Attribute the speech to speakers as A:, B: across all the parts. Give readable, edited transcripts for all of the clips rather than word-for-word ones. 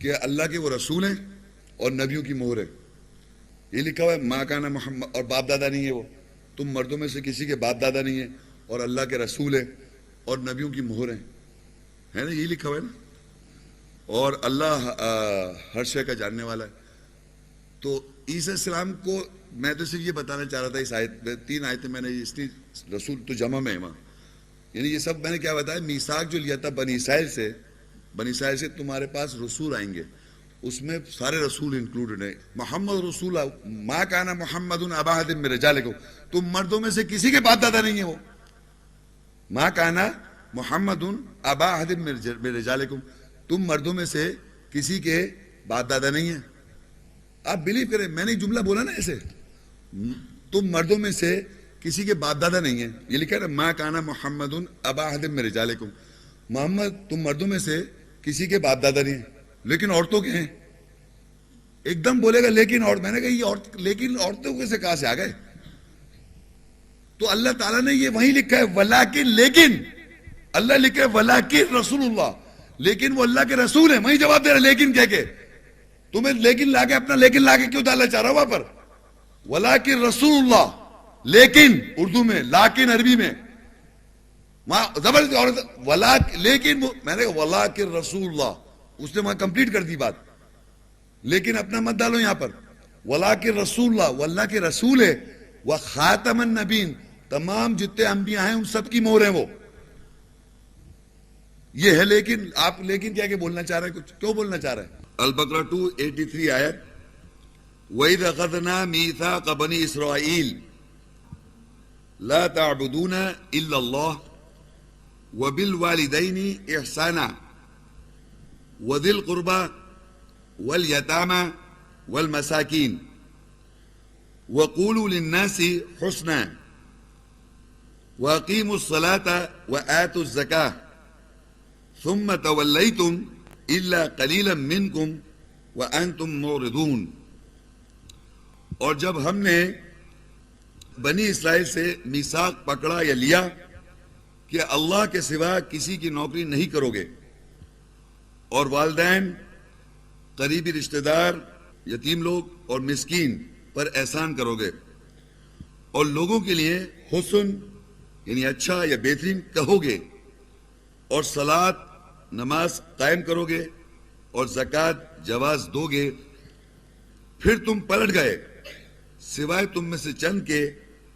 A: کہ اللہ کے وہ رسول ہیں اور نبیوں کی مہر ہے. یہ لکھا ہوا ہے ماں کانا محمد, اور باپ دادا نہیں ہے وہ, تم مردوں میں سے کسی کے باپ دادا نہیں ہیں, اور اللہ کے رسول ہیں اور نبیوں کی مہر ہیں, ہے نا, یہی لکھا ہوا ہے نا. اور اللہ ہر شے کا جاننے والا ہے. تو عیسیٰ السلام کو میں تو صرف یہ بتانا چاہ رہا تھا, اس آیت میں 3 آیتیں میں نے, اس لیے رسول تو جمع میں ہے وہاں, یعنی یہ سب میں نے کیا بتایا, میثاق جو لیا تھا بنی اسرائیل سے تمہارے پاس رسول آئیں گے, اس میں سارے رسول انکلوڈڈ ہیں. محمد رسول ما کانا محمد ابا احد من رجالکم, تم مردوں میں سے کسی کے باپ دادا نہیں ہیں وہ. ما کانا محمد ابا احد من رجالکم, تم مردوں میں سے کسی کے باپ دادا نہیں ہیں. آپ بلیو کریں, میں نے جملہ بولا نا ایسے, تم مردوں میں سے کسی کے باپ دادا نہیں ہیں, یہ لکھا ہے ما کانا محمد ابا احد من رجالکم, محمد تم مردوں میں سے کسی کے باپ دادا نہیں ہیں, لیکن عورتوں کے ہیں. ایک دم بولے گا لیکن, اور میں نے کہا یہ لیکن عورتوں کے سے کہاں سے آ گئے؟ تو اللہ تعالیٰ نے یہ وہیں لکھا ہے ولیکن, لیکن اللہ لکھا ہے ولیکن رسول اللہ, لیکن وہ اللہ کے رسول ہیں. وہیں جواب دے رہا لیکن کہہ کے, تمہیں لیکن لا کے اپنا لیکن لا کے کیوں ڈالنا چاہ رہا ہوں وہاں پر؟ ولیکن رسول اللہ, لیکن اردو میں, لاکن عربی میں, وہاں زبردست لیکن میں نے کہا ولیکن رسول اللہ, اس نے وہاں کمپلیٹ کر دی بات. لیکن اپنا مت ڈالو یہاں پر, ولیکن رسول اللہ, وہ اللہ کے رسول ہے, وہ خاتم النبیین, تمام جتنے انبیاء ہیں ان سب کی مہر ہیں وہ. یہ ہے لیکن. آپ لیکن کیا کہ بولنا چاہ رہے ہیں, کچھ کیوں بولنا چاہ رہے ہیں؟ البقرہ 283 آیت, وَإِذْ أَخَذْنَا مِيثَاقَ بَنِي إِسْرَائِيلَ لَا تَعْبُدُونَ إِلَّا اللَّهَ وَبِالْوَالِدَيْنِ إِحْسَانًا وَذِي الْقُرْبَى وَالْيَتَامَى وَالْمَسَاكِينِ وَقُولُوا لِلنَّاسِ حُسْنًا وَأَقِيمُوا الصَّلَاةَ وَآتُوا الزَّكَاةَ ثُمَّ تَوَلَّيْتُمْ إِلَّا قَلِيلًا مِّنْكُمْ وَأَنْتُمْ مُعْرِضُونَ. اور جب ہم نے بنی اسرائیل سے میثاق پکڑا یا لیا کہ اللہ کے سوا کسی کی نوکری نہیں کرو گے, اور والدین, قریبی رشتہ دار, یتیم لوگ اور مسکین پر احسان کرو گے, اور لوگوں کے لیے حسن یعنی اچھا یا بہترین کہو گے, اور صلاۃ نماز قائم کرو گے, اور زکوٰۃ جواز دو گے, پھر تم پلٹ گئے سوائے تم میں سے چند کے,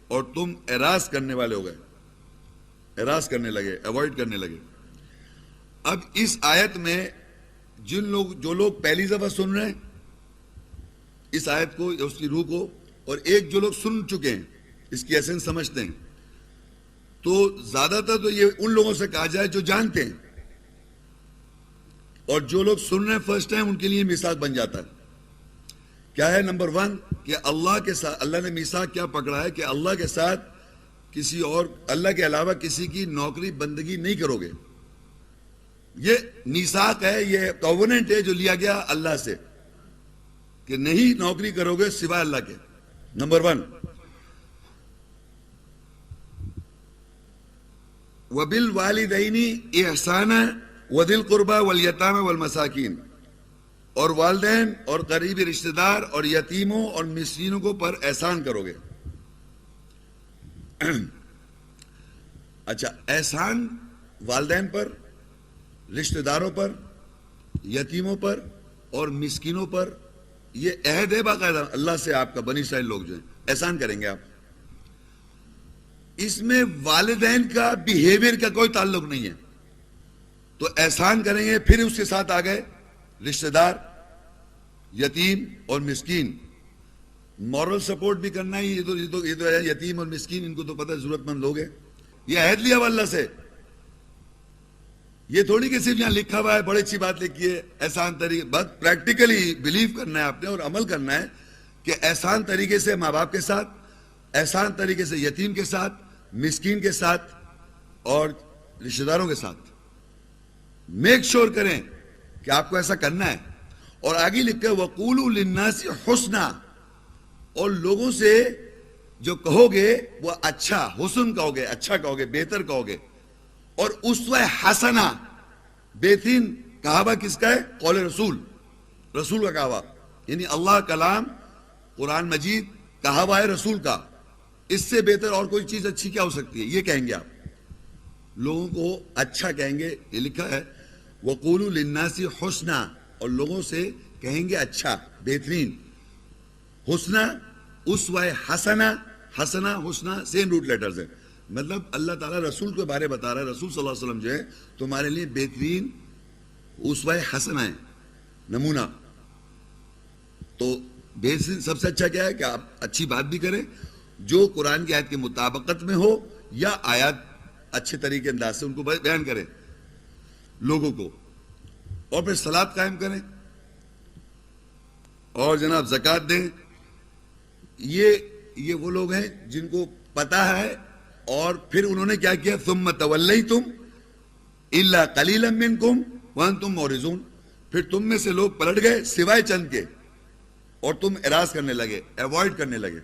A: اور تم اعراض کرنے والے ہو گئے, اعراض کرنے لگے, ایوائڈ کرنے لگے. اب اس آیت میں جو لوگ پہلی دفعہ سن رہے ہیں اس آیت کو یا اس کی روح کو, اور ایک جو لوگ سن چکے ہیں اس کی ایسنس سمجھتے ہیں, تو زیادہ تر تو یہ ان لوگوں سے کہا جائے جو جانتے ہیں, اور جو لوگ سن رہے ہیں فرسٹ ٹائم ان کے لیے میثاق بن جاتا ہے. کیا ہے؟ نمبر 1 کہ اللہ کے ساتھ, اللہ نے میثاق کیا پکڑا ہے کہ اللہ کے ساتھ کسی اور, اللہ کے علاوہ کسی کی نوکری بندگی نہیں کرو گے. یہ میثاق ہے, یہ کووننٹ ہے جو لیا گیا اللہ سے کہ نہیں نوکری کرو گے سوائے اللہ کے. نمبر 1. وَبِالْوَالِدَيْنِ إِحْسَانًا وَذِي الْقُرْبَى وَالْيَتَامَى وَالْمَسَاكِينِ, اور والدین اور قریبی رشتہ دار اور یتیموں اور مسکینوں کو پر احسان کرو گے. اچھا, احسان والدین پر, رشتہ داروں پر, یتیموں پر اور مسکینوں پر, یہ عہد ہے باقاعدہ اللہ سے آپ کا, بنی اسرائیل لوگ جو ہیں احسان کریں گے آپ. اس میں والدین کا بیہیویئر کا کوئی تعلق نہیں ہے, تو احسان کریں گے. پھر اس کے ساتھ آ گئے رشتہ دار, یتیم اور مسکین. مورل سپورٹ بھی کرنا ہے, یہ تو ہے یتیم اور مسکین, ان کو تو پتہ ہے ضرورت مند لوگ ہیں. یہ عہد لیا ہوا اللہ سے, یہ تھوڑی کہ صرف یہاں لکھا ہوا ہے بڑی اچھی بات لکھی ہے احسان طریقے. بات پریکٹیکلی بلیو کرنا ہے آپ نے اور عمل کرنا ہے کہ احسان طریقے سے ماں باپ کے ساتھ, احسان طریقے سے یتیم کے ساتھ, مسکین کے ساتھ اور رشتہ داروں کے ساتھ. میک شور کریں کہ آپ کو ایسا کرنا ہے. اور آگے لکھا ہے وَقُولُوا لِلنَّاسِ حُسْنًا, اور لوگوں سے جو کہو گے وہ اچھا, حسن کہو گے, اچھا کہو گے, بہتر کہو گے. اور اسوہ حسنہ, بہترین کہاوا کس کا ہے؟ قول رسول. رسول کا کہا ہوا، یعنی اللہ کلام قرآن مجید کہا ہوا ہے رسول کا، اس سے بہتر اور کوئی چیز اچھی کیا ہو سکتی ہے؟ یہ کہیں گے آپ لوگوں کو اچھا کہیں گے، یہ لکھا ہے وَقُولُوا لِلنَّاسِ حُسْنًا، اور لوگوں سے کہیں گے اچھا، بہترین. حسنہ، اسوہ حسنہ، حسنہ حسنہ سیم روٹ لیٹرز ہیں. مطلب اللہ تعالیٰ رسول کے بارے بتا رہا ہے، رسول صلی اللہ علیہ وسلم جو ہے تمہارے لیے بہترین اسوہ حسنہ ہے، نمونہ. تو بہترین سب سے اچھا کیا ہے کہ آپ اچھی بات بھی کریں جو قرآن کی آیت کے مطابقت میں ہو، یا آیات اچھے طریقے انداز سے ان کو بیان کریں لوگوں کو، اور پھر صلاۃ قائم کریں اور جناب زکوٰۃ دیں. یہ وہ لوگ ہیں جن کو پتہ ہے، اور پھر انہوں نے کیا کیا؟ ثم تولیتم الا قلیلا منکم وانتم معرضون، پھر تم میں سے لوگ پلٹ گئے سوائے چند کے، اور تم اعراض کرنے لگے، ایوائڈ کرنے لگے.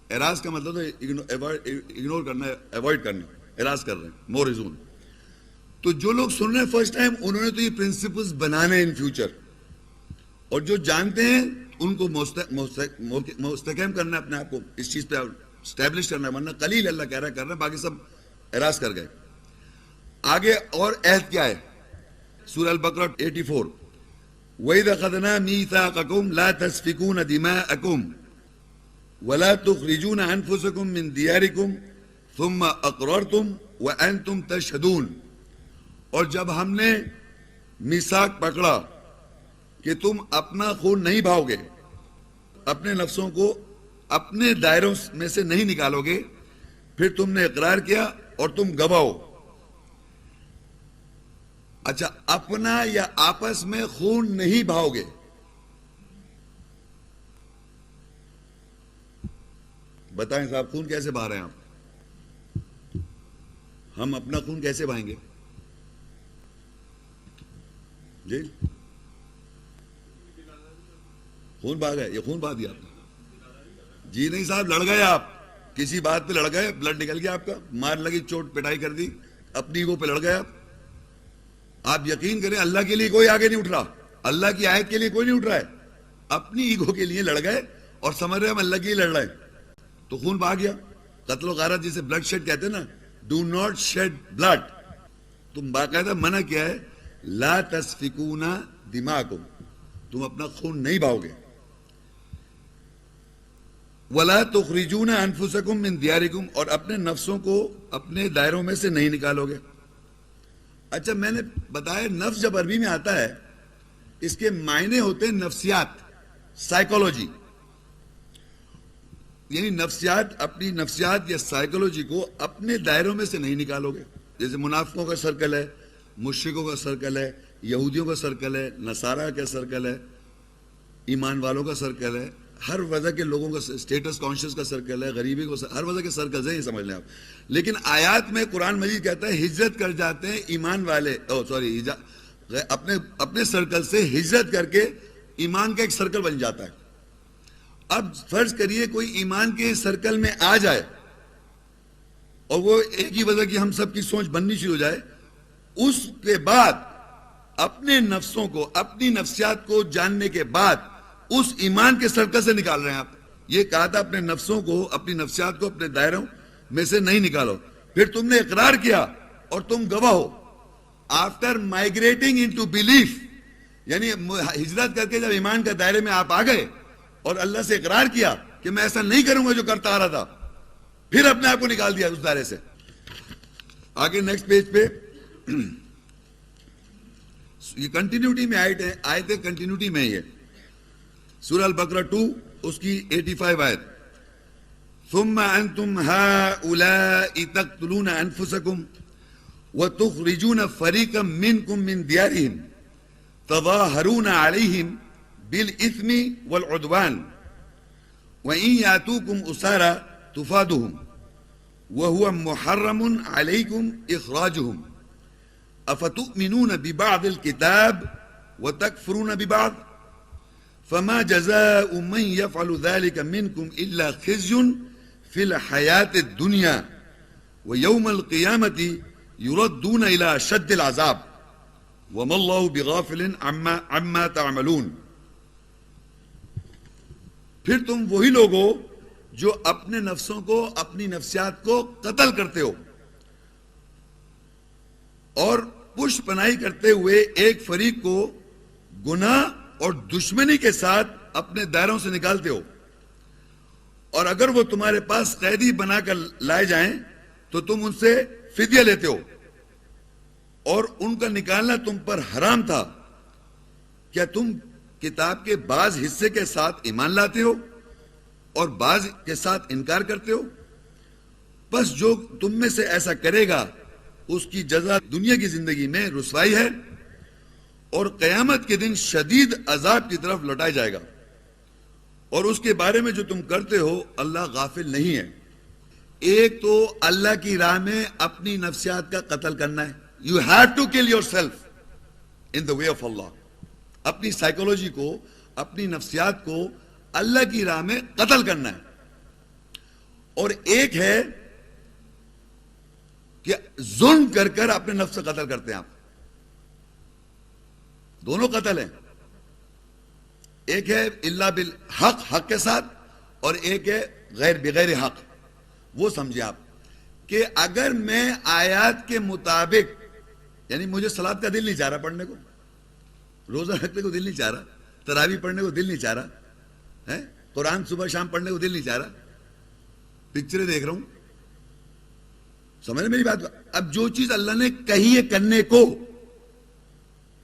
A: اعراض کا مطلب ہے اگنور کرنا، ایوائڈ کرنا، اعراض کر رہے ہیں، معرضون. تو جو لوگ سن رہے ہیں فرسٹ ٹائم، انہوں نے تو یہ پرنسپلز بنانے ان فیوچر، اور جو جانتے ہیں ان کو مستحکم کرنا ہے اپنے آپ کو، اس چیز پہ اسٹیبلش کرنا ہے، ورنہ قلیل اللہ کہہ رہا ہے کر رہے ہیں، باقی سب اعراض کر گئے. آگے اور عہد کیا ہے؟ سورہ البقرہ 84 وَإِذْ أَخَذْنَا مِيثَاقَكُمْ لَا تَسْفِكُونَ دِمَاءَكُمْ وَلَا تُخْرِجُونَ أَنفُسَكُمْ مِنْ دِيَارِكُمْ ثُمَّ أَقْرَرْتُمْ وَأَنْتُمْ تَشْهَدُونَ. اور جب ہم نے میثاق پکڑا کہ تم اپنا خون نہیں بہاؤ گے، اپنے نفسوں کو اپنے دائروں میں سے نہیں نکالو گے، پھر تم نے اقرار کیا اور تم گواہ ہو. اچھا، اپنا یا آپس میں خون نہیں بہاؤ گے. بتائیں صاحب، خون کیسے بہا رہے ہیں آپ؟ ہم اپنا خون کیسے بہائیں گے؟ جی خون بہا گئے، یہ خون بہا دیا آپ نے؟ جی نہیں صاحب، لڑ گئے آپ کسی بات پہ، لڑ گئے، بلڈ نکل گیا آپ کا، مار لگی، چوٹ پٹائی کر دی، اپنی ایگو پہ لڑ گئے آپ. آپ یقین کریں اللہ کے لیے کوئی آگے نہیں اٹھ رہا، اللہ کی آیت کے لیے کوئی نہیں اٹھ رہا ہے، اپنی ایگو کے لیے لڑ گئے اور سمجھ رہے ہم اللہ کے لیے لڑ رہے ہیں، تو خون بہا گیا. قتل و غارت جسے بلڈ شیڈ کہتے ہیں نا، ڈو ناٹ شیڈ بلڈ. تم باقاعدہ منع کیا ہے، لا تسفکون دماءکم، تم اپنا خون نہیں بہاؤ گے. وَلَا تُخْرِجُونَ أَنفُسَكُمْ مِنْ دِيَارِكُمْ، اور اپنے نفسوں کو اپنے دائروں میں سے نہیں نکالو گے. اچھا، میں نے بتایا نفس جب عربی میں آتا ہے اس کے معنی ہوتے ہیں نفسیات، سائیکولوجی، یعنی نفسیات، اپنی نفسیات یا سائیکولوجی کو اپنے دائروں میں سے نہیں نکالو گے. جیسے منافقوں کا سرکل ہے، مشرکوں کا سرکل ہے، یہودیوں کا سرکل ہے، نصارہ کا سرکل ہے، ایمان والوں کا سرکل ہے، ہر وجہ کے لوگوں کا اسٹیٹس کانشیس کا سرکل ہے، غریبی کو ہر وجہ کے سرکل ہے، یہ سمجھ لیں آپ. لیکن آیات میں قرآن مجید کہتا ہے ہجرت کر جاتے ہیں ایمان والے، اپنے سرکل سے ہجرت کر کے ایمان کا ایک سرکل بن جاتا ہے. اب فرض کریے کوئی ایمان کے سرکل میں آ جائے اور وہ ایک ہی وجہ کی ہم سب کی سوچ بننی شروع ہو جائے، اس کے بعد اپنے نفسوں کو، اپنی نفسیات کو جاننے کے بعد اس ایمان کے سرکل سے نکال رہے ہیں آپ. یہ کہا تھا اپنے نفسوں کو، اپنی نفسیات کو اپنے دائروں میں سے نہیں نکالو. پھر تم نے اقرار کیا اور تم گواہ ہو. آفٹر مائگریٹنگ انٹو بیلیف، یعنی ہجرت کر کے جب ایمان کے دائرے میں آپ آ گئے اور اللہ سے اقرار کیا کہ میں ایسا نہیں کروں گا جو کرتا آ رہا تھا، پھر اپنے آپ کو نکال دیا اس دائرے سے. آگے نیکسٹ پیج پہ یہ کنٹینیوٹی میں آئے تھے، کنٹینیوٹی میں یہ سورہ البقرہ 2 اس کی 85 آیت. ثم انتم هؤلاء تقتلون انفسكم وتخرجون فريقا منكم من ديارهم تظاهرون عليهم بالاثم والعدوان وان ياتوكم اسارى تفادوهم وهو محرم عليكم اخراجهم افتؤمنون ببعض الكتاب وتكفرون ببعض فما جزاء من يفعل ذلك منكم إلا خزي في الحياة الدنيا ويوم القيامة يردون إلى أشد العذاب وما الله بغافل عما تعملون. پھر تم وہی لوگ ہو جو اپنے نفسوں کو، اپنی نفسیات کو قتل کرتے ہو اور پشت پناہی کرتے ہوئے ایک فریق کو گناہ اور دشمنی کے ساتھ اپنے دائروں سے نکالتے ہو، اور اگر وہ تمہارے پاس قیدی بنا کر لائے جائیں تو تم ان سے فدیہ لیتے ہو، اور ان کا نکالنا تم پر حرام تھا۔ کیا تم کتاب کے بعض حصے کے ساتھ ایمان لاتے ہو اور بعض کے ساتھ انکار کرتے ہو؟ بس جو تم میں سے ایسا کرے گا اس کی جزا دنیا کی زندگی میں رسوائی ہے، اور قیامت کے دن شدید عذاب کی طرف لوٹایا جائے گا، اور اس کے بارے میں جو تم کرتے ہو اللہ غافل نہیں ہے۔ ایک تو اللہ کی راہ میں اپنی نفسیات کا قتل کرنا ہے. You have to kill yourself in the way of Allah. اپنی سائیکولوجی کو, اپنی نفسیات کو اللہ کی راہ میں قتل کرنا ہے. اور ایک ہے کہ ظلم کر کر اپنے نفس سے قتل کرتے ہیں آپ. دونوں قتل ہیں. ایک ہے اللہ بالحق, حق کے ساتھ, اور ایک ہے غیر بغیر حق. وہ سمجھے آپ کہ اگر میں آیات کے مطابق, یعنی مجھے صلاۃ کا دل نہیں چاہ رہا پڑھنے کو, روزہ رکھنے کو دل نہیں چاہ رہا, تراویح پڑھنے کو دل نہیں چاہ رہا, قرآن صبح شام پڑھنے کو دل نہیں چاہ رہا, پکچریں دیکھ رہا ہوں, سمجھ میری بات. اب جو چیز اللہ نے کہی ہے کرنے کو,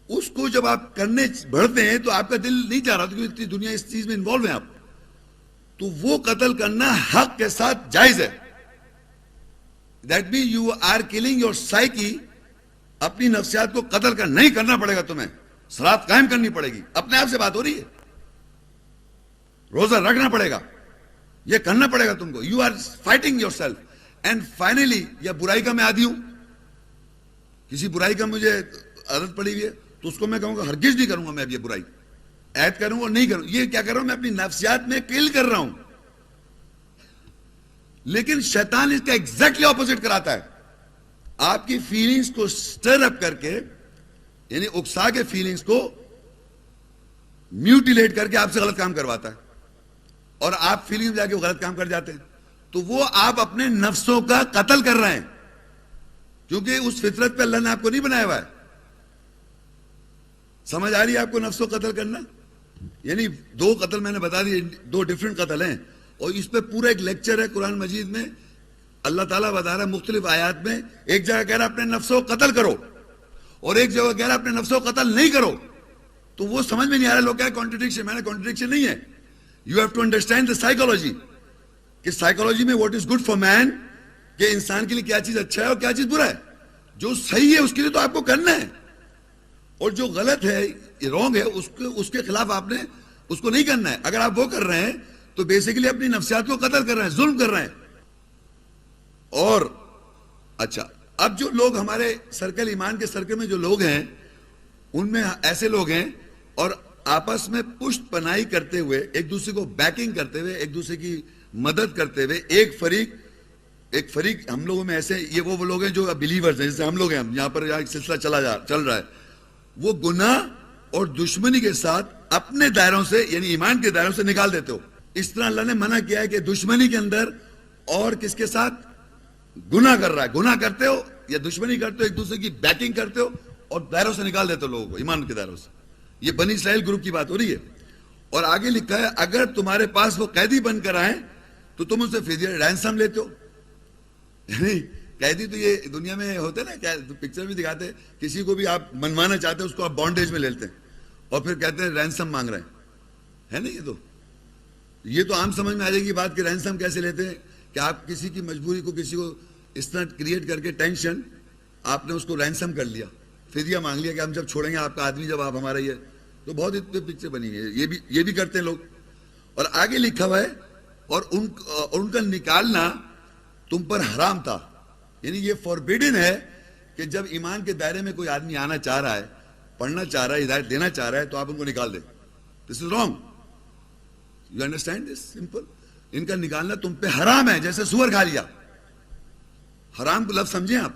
A: اس کو جب آپ کرنے بڑھتے ہیں تو آپ کا دل نہیں چاہ رہا, کیونکہ اتنی دنیا اس چیز میں انوالو ہے آپ, تو وہ قتل کرنا حق کے ساتھ جائز ہے. That means you are killing your psyche. اپنی نفسیات کو قتل کر نہیں کرنا پڑے گا, تمہیں صلاۃ قائم کرنی پڑے گی. اپنے آپ سے بات ہو رہی ہے. روزہ رکھنا پڑے گا, یہ کرنا پڑے گا تم کو. You are fighting yourself. And finally, یا برائی کا میں عادی ہوں, کسی برائی کا مجھے عادت پڑی ہوئی ہے, تو اس کو میں کہوں گا ہرگز نہیں کروں گا, میں اب یہ برائی عید کروں اور نہیں کروں. یہ کیا کر رہا ہوں, میں اپنی نفسیات میں کل کر رہا ہوں. لیکن شیطان اس کا ایگزیکٹلی اپوزٹ کراتا ہے. آپ کی فیلنگز کو سٹر اپ کر کے, یعنی اکسا کے فیلنگز کو میوٹیلیٹ کر کے آپ سے غلط کام کرواتا ہے, اور آپ فیلنگز میں جا کے غلط کام کر جاتے ہیں. تو وہ آپ اپنے نفسوں کا قتل کر رہے ہیں, کیونکہ اس فطرت پہ اللہ نے آپ کو نہیں بنایا ہوا ہے. سمجھ آ رہی ہے آپ کو نفس کو قتل کرنا؟ یعنی دو قتل میں نے بتا دی, دو ڈیفرنٹ قتل ہیں, اور اس پہ پورا ایک لیکچر ہے قرآن مجید میں. اللہ تعالیٰ بتا رہا ہے مختلف آیات میں, ایک جگہ کہہ رہا اپنے نفس کو قتل کرو, اور ایک جگہ کہہ رہا اپنے نفس کو قتل نہیں کرو. تو وہ سمجھ میں نہیں آ رہا لوگ کیا کانٹرڈکشن. میں نے کانٹرڈکشن نہیں ہے. You have to understand the psychology, کہ سائیکولوجی میں what is good for man, کہ انسان کے لیے کیا چیز اچھا ہے اور کیا چیز برا ہے. جو صحیح ہے اس کے لیے تو آپ کو کرنا ہے, اور جو غلط ہے, رونگ ہے, اس کے خلاف آپ نے اس کو نہیں کرنا ہے. اگر آپ وہ کر رہے ہیں تو بیسیکلی اپنی نفسیات کو قتل کر رہے ہیں, ظلم کر رہے ہیں. اور اچھا, اب جو لوگ ہمارے سرکل, ایمان کے سرکل میں جو لوگ ہیں, ان میں ایسے لوگ ہیں, اور آپس میں پشت پناہی کرتے ہوئے, ایک دوسرے کو بیکنگ کرتے ہوئے, ایک دوسرے کی مدد کرتے ہوئے, ایک فریق ہم لوگوں میں ایسے, یہ وہ لوگ ہیں جو بلیورز ہیں, جیسے ہم لوگ ہیں, ہم یہاں پر سلسلہ چل رہا ہے, وہ گناہ اور دشمنی کے ساتھ اپنے دائروں سے, یعنی ایمان کے دائروں سے نکال دیتے ہو. اس طرح اللہ نے منع کیا ہے کہ دشمنی کے اندر اور کس کے ساتھ گناہ کر رہا ہے, گناہ کرتے ہو یا دشمنی کرتے ہو, ایک دوسرے کی بیکنگ کرتے ہو, اور دائروں سے نکال دیتے ہو لوگوں کو, ایمان کے دائروں سے. یہ بنی اسرائیل گروپ کی بات ہو رہی ہے. اور آگے لکھا ہے اگر تمہارے پاس وہ قیدی بن کر آئیں تو تم ان سے فدیہ رینسم لیتے ہو. یعنی قیدی تو یہ دنیا میں ہوتے نا, پکچر بھی دکھاتے, کسی کو بھی آپ منوانا چاہتے ہیں اس کو آپ بانڈیج میں لیتے ہیں, اور پھر کہتے ہیں رینسم مانگ رہے ہیں, ہے نا. یہ تو عام سمجھ میں آ جائے گی بات کہ رینسم کیسے لیتے ہیں, کہ آپ کسی کی مجبوری کو, کسی کو اس طرح کریٹ کر کے ٹینشن, آپ نے اس کو رینسم کر لیا, فدیہ مانگ لیا کہ ہم جب چھوڑیں گے آپ کا آدمی, جب آپ ہمارا یہ, تو بہت اتنے پکچر بنی ہے. یہ بھی کرتے ہیں لوگ. اور آگے لکھا ہوا ہے اور ان کا نکالنا تم پر حرام تھا. یعنی یہ فوربیڈن ہے کہ جب ایمان کے دائرے میں کوئی آدمی آنا چاہ رہا ہے, پڑھنا چاہ رہا ہے, ہدایت دینا چاہ رہا ہے, تو آپ ان کو نکال دیں. This is wrong. You understand this? Simple. ان کا نکالنا تم پہ حرام ہے, جیسے سور کھا لیا. حرام کو لفظ سمجھیں آپ.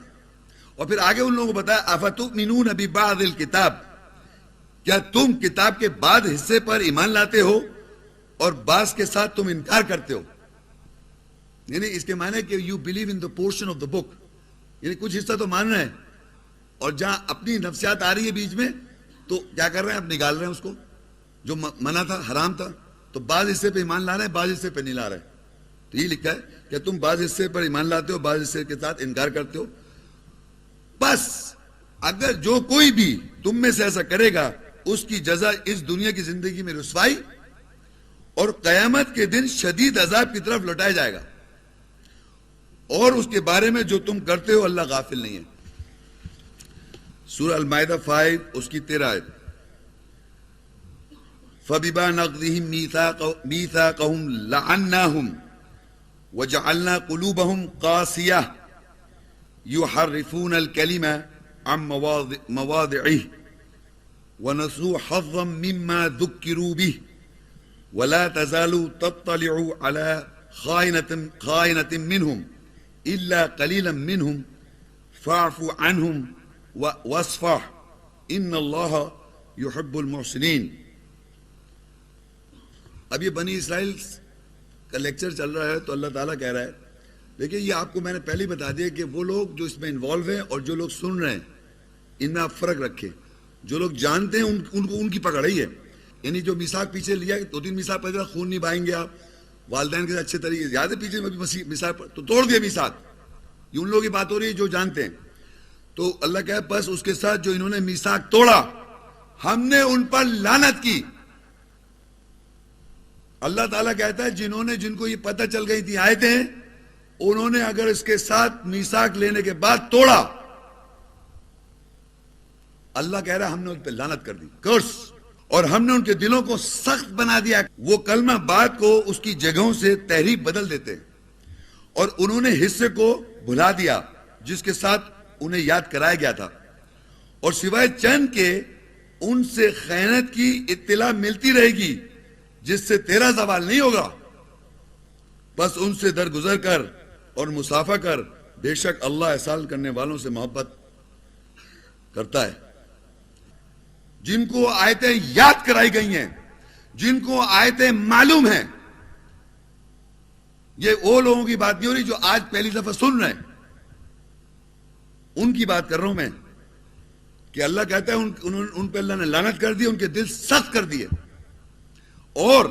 A: اور پھر آگے ان لوگوں کو بتایا افتؤمنون ببعض الکتاب, کیا تم کتاب کے بعد حصے پر ایمان لاتے ہو, اور بعض کے ساتھ تم انکار کرتے ہو. یعنی اس کے معنی کہ you believe in the portion of the book, یعنی کچھ حصہ تو مان رہے ہیں، اور جہاں اپنی نفسیات آ رہی ہے بیچ میں تو کیا کر رہے ہیں، اب نکال رہے ہیں اس کو، جو منع تھا، حرام تھا. تو بعض حصے پہ ایمان لا رہے ہیں، بعض حصے پہ نہیں لا رہے. تو یہ لکھا ہے کہ تم بعض حصے پر ایمان لاتے ہو، بعض حصے کے ساتھ انکار کرتے ہو. بس اگر جو کوئی بھی تم میں سے ایسا کرے گا اس کی جزا اس دنیا کی زندگی میں رسوائی اور قیامت کے دن شدید عذاب کی طرف لوٹایا جائے گا، اور اس کے بارے میں جو تم کرتے ہو اللہ غافل نہیں ہے. سورہ المائدہ 5 اس کی 13 آیت. فَبِمَا نَقْضِهِمْ مِيثَاقَهُمْ لَعَنَّاهُمْ وَجَعَلْنَا قُلُوبَهُمْ قَاسِيَةً يُحَرِّفُونَ الْكَلِمَ عَن مَّوَاضِعِهِ وَنَسُوا حَظًّا مِّمَّا ذُكِّرُوا بِهِ وَلَا تَزَالُ تَطَّلِعُ عَلَى خَائِنَةٍ مِّنْهُمْ إِلَّا قَلِيلًا مِّنْهُمْ فَاعْفُ عَنْهُمْ وَاصْفَحْ إِنَّ اللَّهَ يُحِبُّ الْمُحْسِنِينَ. اب یہ بنی اسرائیل کا لیکچر چل رہا ہے تو اللہ تعالیٰ کہہ رہا ہے، دیکھیں یہ آپ کو میں نے پہلے ہی بتا دیا کہ وہ لوگ جو اس میں انوالو ہیں اور جو لوگ سن رہے ہیں ان میں آپ فرق رکھیں. جو لوگ جانتے ہیں ان کو ان کی پکڑ ہی ہے. یعنی جو میثاق پیچھے لیا، 2-3 میثاق پڑھ دیا، خون نہیں بہائیں گے آپ، والدین کے اچھے طریقے زیادہ پیچھے میں بھی میثاق تو توڑ دیا میثاق. یہ ان لوگوں کی بات ہو رہی ہے جو جانتے ہیں. تو اللہ کہے بس اس کے ساتھ جو انہوں نے میثاق توڑا ہم نے ان پر لعنت کی. اللہ تعالیٰ کہتا ہے جن کو یہ پتہ چل گئی تھی آیتیں، انہوں نے اگر اس کے ساتھ میثاق لینے کے بعد توڑا، اللہ کہہ رہا ہے ہم نے ان پہ لعنت کر دی، کرس، اور ہم نے ان کے دلوں کو سخت بنا دیا. وہ کلمہ بات کو اس کی جگہوں سے تحریف بدل دیتے، اور انہوں نے حصے کو بھلا دیا جس کے ساتھ انہیں یاد کرایا گیا تھا، اور سوائے چند کے ان سے خیانت کی اطلاع ملتی رہے گی جس سے تیرا زوال نہیں ہوگا. بس ان سے درگزر کر اور مصافحہ کر، بے شک اللہ احسان کرنے والوں سے محبت کرتا ہے. جن کو آیتیں یاد کرائی گئی ہیں، جن کو آیتیں معلوم ہیں، یہ وہ لوگوں کی بات نہیں ہو رہی جو آج پہلی دفعہ سن رہے ہیں، ان کی بات کر رہا ہوں میں کہ اللہ کہتا ہے ان پہ اللہ نے لعنت کر دی، ان کے دل سخت کر دیے. اور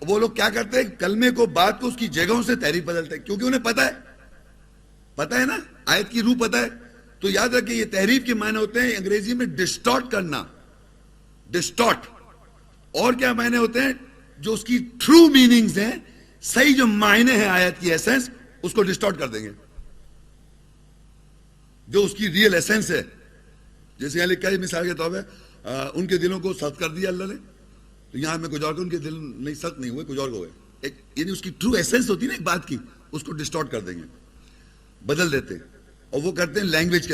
A: وہ لوگ کیا کرتے ہیں، کلمے کو بات کو اس کی جگہوں سے تحریف بدلتے ہیں، کیونکہ انہیں پتہ ہے نا، آیت کی روح پتہ ہے. تو یاد رکھیں یہ تحریف کے معنی ہوتے ہیں انگریزی میں ڈسٹارٹ کرنا، ڈسٹارٹ. اور کیا معنی ہوتے ہیں، جو اس کی ٹرو میننگز ہیں، صحیح جو معنی ہیں آیت کی ایسنس، اس کو ڈسٹارٹ کر دیں گے، جو اس کی ریئل ایسنس ہے. جیسے یہاں لکھا ہے مثال کے طور پہ ان کے دلوں کو سخت کر دیا اللہ نے، تو یہاں میں کچھ اور کہ ان کے دل نہیں سخت نہیں ہوئے، کچھ اور ہوئے. یعنی اس کی ٹرو ایسنس ہوتی ہے نا ایک بات کی، اس کو ڈسٹارٹ کر دیں گے، بدل دیتے ہیں. اور وہ کرتے ہیں لینگویج کے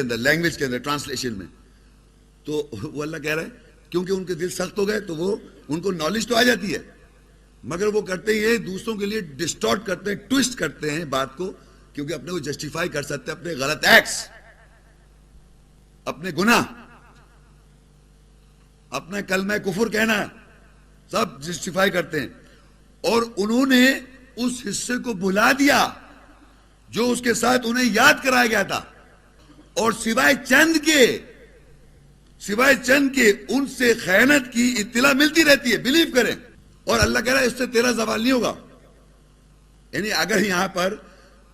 A: اندر ٹرانسلیشن میں. تو وہ اللہ کہہ رہا ہے کیونکہ ان کے دل سخت ہو گئے تو وہ ان کو نالج تو آ جاتی ہے، مگر وہ کرتے یہ دوسروں کے لیے ڈسٹارٹ کرتے ہیں، ٹوسٹ کرتے ہیں بات کو، کیونکہ اپنے کو جسٹیفائی کر سکتے ہیں، اپنے غلط ایکٹس، اپنے گناہ، اپنا کلمہ کفر کہنا، سب جسٹیفائی کرتے ہیں. اور انہوں نے اس حصے کو بھلا دیا جو اس کے ساتھ انہیں یاد کرایا گیا تھا، اور سوائے چند کے ان سے خیانت کی اطلاع ملتی رہتی ہے. بلیو کریں. اور اللہ کہہ رہا ہے اس سے تیرا زوال نہیں ہوگا. یعنی اگر یہاں پر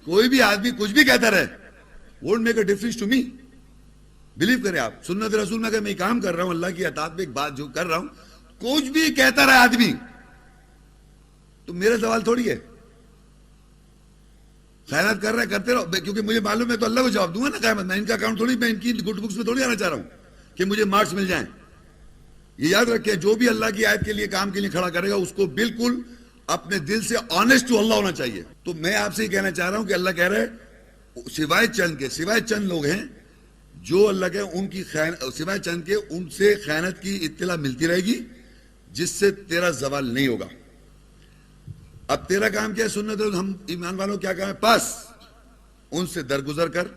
A: کوئی بھی آدمی کچھ بھی کہتا رہے، won't make a difference to me. Blue کریں آپ. سنت رسول میں اگر میں کام کر رہا ہوں، اللہ کی اطاعت میں ایک بات جو کر رہا ہوں، کچھ بھی کہتا رہا آدمی تو میرا سوال تھوڑی ہے. خیانت کر رہا ہے کرتے رہو، کیونکہ مجھے معلوم ہے تو اللہ کو جواب دوں گا نا قیامت میں. ان کا اکاؤنٹ تھوڑی، میں ان کی گڈ بکس میں تھوڑی آنا چاہ رہا ہوں کہ مجھے مارکس مل جائیں. یہ یاد رکھیں جو بھی اللہ کی آیت کے لیے کام کے لیے کھڑا کرے گا اس کو بالکل اپنے دل سے آنیسٹ ٹو اللہ ہونا چاہیے. تو میں آپ سے یہ کہنا چاہ رہا ہوں کہ اللہ کہہ رہا ہے سوائے چند لوگ ہیں جو اللہ کے ان کی سوائے چند کے ان سے خیانت کی اطلاع ملتی رہے گی جس سے تیرا زوال نہیں ہوگا. اب تیرا کام کیا ہے سنت ہم ایمان والوں کیا کام ہے؟ پس ان سے درگزر کر.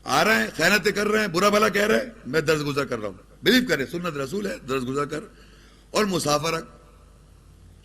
A: آ رہے ہیں خیانتیں کر رہے ہیں، برا بھلا کہہ رہے ہیں، میں درگزر کر رہا ہوں. بلیو کرے سنت رسول ہے، درگزر کر. اور مسافہ رکھ.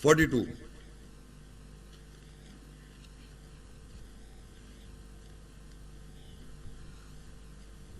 A: 42,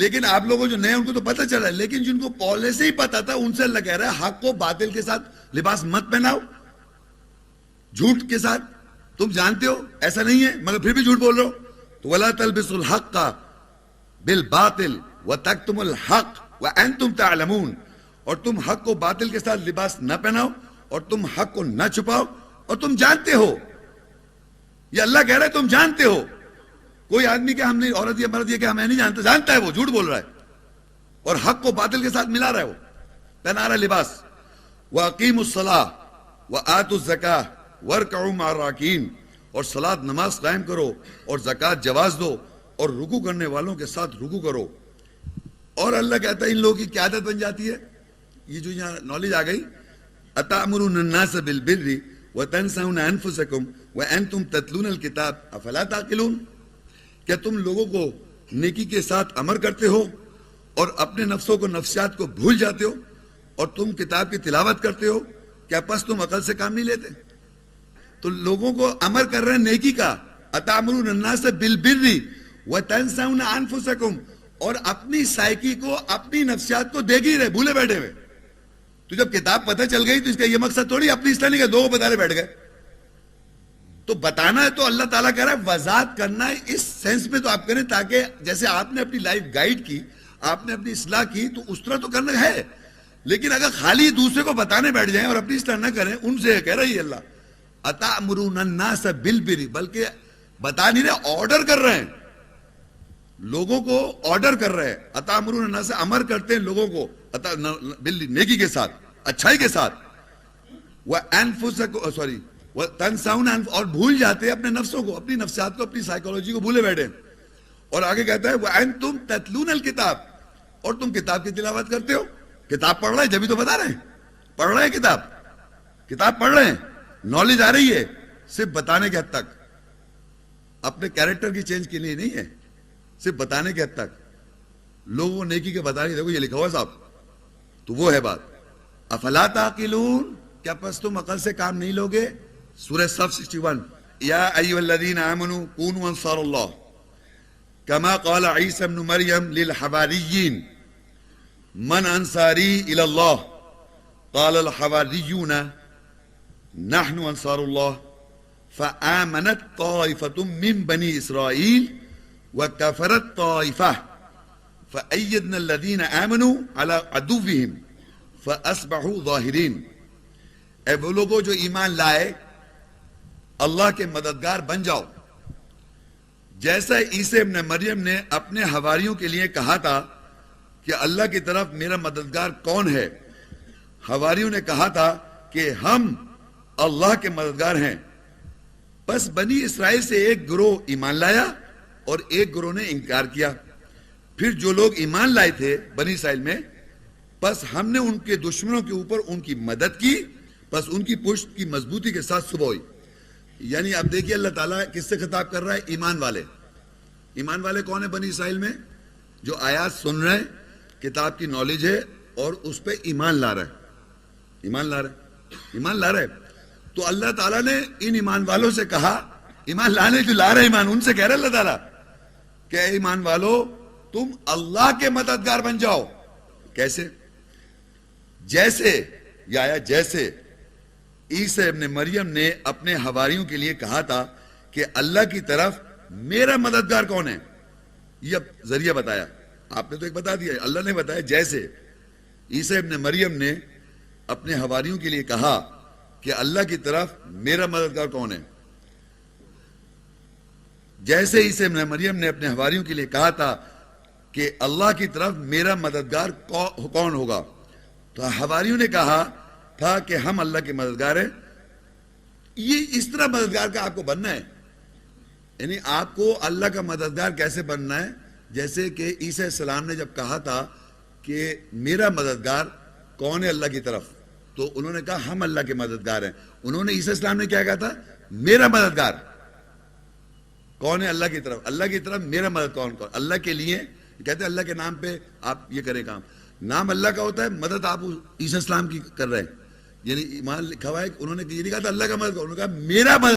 A: لیکن آپ لوگوں جو نئے ان کو تو پتہ چلا ہے، لیکن جن کو پہلے سے ہی پتا تھا ان سے اللہ کہہ رہا ہے حق کو باطل کے ساتھ لباس مت پہناؤ، جھوٹ کے ساتھ. تم جانتے ہو ایسا نہیں ہے مگر پھر بھی جھوٹ بول رہے ہو. تو وَلَا تَلْبِسُوا الْحَقَّ بِالْبَاطِلِ وَتَكْتُمُوا الْحَقَّ وَأَنْتُمْ تَعْلَمُونَ. اور تم حق کو باطل کے ساتھ لباس نہ پہناؤ اور تم حق کو نہ چھپاؤ اور تم جانتے ہو. یہ اللہ کہہ رہا ہے تم جانتے ہو. کوئی آدمی کہ ہم نہیں، عورت یا مرد یہ کہ ہمیں نہیں جانتا، جانتا ہے، وہ جھوٹ بول رہا ہے اور حق کو باطل کے ساتھ ملا رہا ہے، وہ پہنا رہا ہے لباس. وَأَقِيمُوا الصَّلَاةَ وَآتُوا الزَّكَاةَ وَارْكَعُوا مَعَ الرَّاكِعِينَ. اور صلاۃ نماز قائم کرو اور زکوٰۃ جواز دو اور رکوع کرنے والوں کے ساتھ رکوع کرو. اور اللہ کہتا ہے ان لوگوں کی کیا عادت بن جاتی ہے، یہ جو یہاں نالج آ گئی، أَتَأْمُرُونَ النَّاسَ بِالْبِرِّ وَتَنْسَوْنَ أَنفُسَكُمْ وَأَنْتُمْ تَتْلُونَ الْكِتَابَ أَفَلَا تَعْقِلُونَ. کیا تم لوگوں کو نیکی کے ساتھ امر کرتے ہو اور اپنے نفسوں کو، نفسیات کو بھول جاتے ہو اور تم کتاب کی تلاوت کرتے ہو، کیا پس تم عقل سے کام نہیں لیتے؟ تو لوگوں کو امر کر رہے ہیں نیکی کا، أَتَأْمُرُونَ النَّاسَ بِالْبِرِّ وَتَنْسَوْنَ أَنفُسَكُمْ، اور اپنی سائیکی کو، اپنی نفسیات کو دیکھ ہی رہے، بھولے بیٹھے ہوئے. تو جب کتاب پتہ چل گئی تو اس کا یہ مقصد تھوڑی اپنی اصلاح نہیں کہ دو کو بتانے بیٹھ گئے. تو بتانا ہے تو اللہ تعالیٰ کہہ رہا ہے وضاحت کرنا ہے اس سینس میں تو آپ کریں، تاکہ جیسے آپ نے اپنی لائف گائیڈ کی، آپ نے اپنی اصلاح کی، تو اس طرح تو کرنا ہے. لیکن اگر خالی دوسرے کو بتانے بیٹھ جائیں اور اپنی اصلاح نہ کریں، ان سے کہہ رہی ہے اللہ أَتَأْمُرُونَ النَّاسَ بِالْبِرِّ، بلکہ بتا نہیں رہے، آرڈر کر رہے ہیں لوگوں کو، آرڈر کر رہے ہیں. أَتَأْمُرُونَ النَّاسَ، امر کرتے ہیں لوگوں کو نیکی کے ساتھ، اچھائی کے ساتھ. وَأَنفُسَكُمْ وَتَنْسَوْنَ اور بھول جاتے ہیں اپنے نفسوں کو، اپنی نفسیات کو، اپنی سائیکالوجی کو بھولے بیٹھے. اور آگے کہتا ہے وَأَنْتُمْ تَتْلُونَ الْكِتَابَ، اور تم کتاب کی تلاوت کرتے ہو. کتاب پڑھ رہے ہیں، جبھی تو بتا رہے ہیں پڑھ رہے ہیں، کتاب پڑھ رہے ہیں، نالج آ رہی ہے، صرف بتانے کے حد تک، اپنے کیریکٹر کی چینج کے لیے نہیں ہے، صرف بتانے کے حد تک. لوگوں کو نیکی کے بتانے، دیکھو یہ لکھا ہوا ہے صاحب، تو وہ ہے بات. افلا تعقلون، کیا پس تم عقل سے کام نہیں لوگے؟ سورہ صف 61. یا ایھا الذین آمنوا کونوا انصار اللہ کما قال عیسی ابن مریم للحواریین من انصاری الی اللہ قال الحواریون نحن انصار اللہ فآمنت طائفة من بنی اسرائیل وکفرت طائفة فأیدنا الذین آمنوا علی عدوهم فأصبحوا ظاہرین. اے وہ لوگوں جو ایمان لائے، اللہ کے مددگار بن جاؤ. جیسا عیسی ابن مریم نے اپنے حواریوں کے لیے کہا تھا کہ اللہ کی طرف میرا مددگار کون ہے، حواریوں نے کہا تھا کہ ہم اللہ کے مددگار ہیں. پس بنی اسرائیل سے ایک گروہ ایمان لایا اور ایک گروہ نے انکار کیا. پھر جو لوگ ایمان لائے تھے بنی اسرائیل میں، پس ہم نے ان کے دشمنوں کے اوپر ان کی مدد کی، پس ان کی پشت کی مضبوطی کے ساتھ صبح ہوئی. یعنی اب دیکھیے اللہ تعالیٰ کس سے خطاب کر رہا ہے؟ ایمان والے. ایمان والے کون ہیں بنی اسرائیل میں؟ جو آیات سن رہے ہیں، کتاب کی نالج ہے اور اس پہ ایمان لا رہے ہیں، ایمان لا رہے. تو اللہ تعالیٰ نے ان ایمان والوں سے کہا، ایمان لانے جو لا رہے ایمان، ان سے کہہ رہے اللہ تعالیٰ کہ اے ایمان والو تم اللہ کے مددگار بن جاؤ. کیسے؟ جیسے جیسے عیسی ابن مریم نے اپنے حواریوں کے لیے کہا تھا کہ اللہ کی طرف میرا مددگار کون ہے. یہ اب ذریعہ بتایا، آپ نے تو ایک بتا دیا، اللہ نے بتایا. جیسے عیسی ابن مریم نے اپنے حواریوں کے لیے کہا کہ اللہ کی طرف میرا مددگار کون ہے، جیسے عیسی ابن مریم نے اپنے حواریوں کے لیے کہا تھا کہ اللہ کی طرف میرا مددگار کون ہوگا، تو حواریوں نے کہا تھا کہ ہم اللہ کے مددگار ہیں. یہ اس طرح مددگار کا آپ کو بننا ہے. یعنی آپ کو اللہ کا مددگار کیسے بننا ہے؟ جیسے کہ عیسی السلام نے جب کہا تھا کہ میرا مددگار کون ہے اللہ کی طرف، تو انہوں نے کہا ہم اللہ کے مددگار ہیں. انہوں نے عیسی السلام نے کیا کہا تھا؟ میرا مددگار کون ہے اللہ کی طرف، اللہ کی طرف میرا مدد کون اللہ کے لیے. کہتے ہیں اللہ کے نام پہ آپ یہ کریں کام، نام اللہ کا ہوتا ہے، مدد آپ عیسی السلام کی کر رہے ہیں. یعنی ایمان لکھا ہوا ہے، انہوں نے یہ نہیں کہا تھا اللہ کا مدد، انہوں نے کہا میرا مدد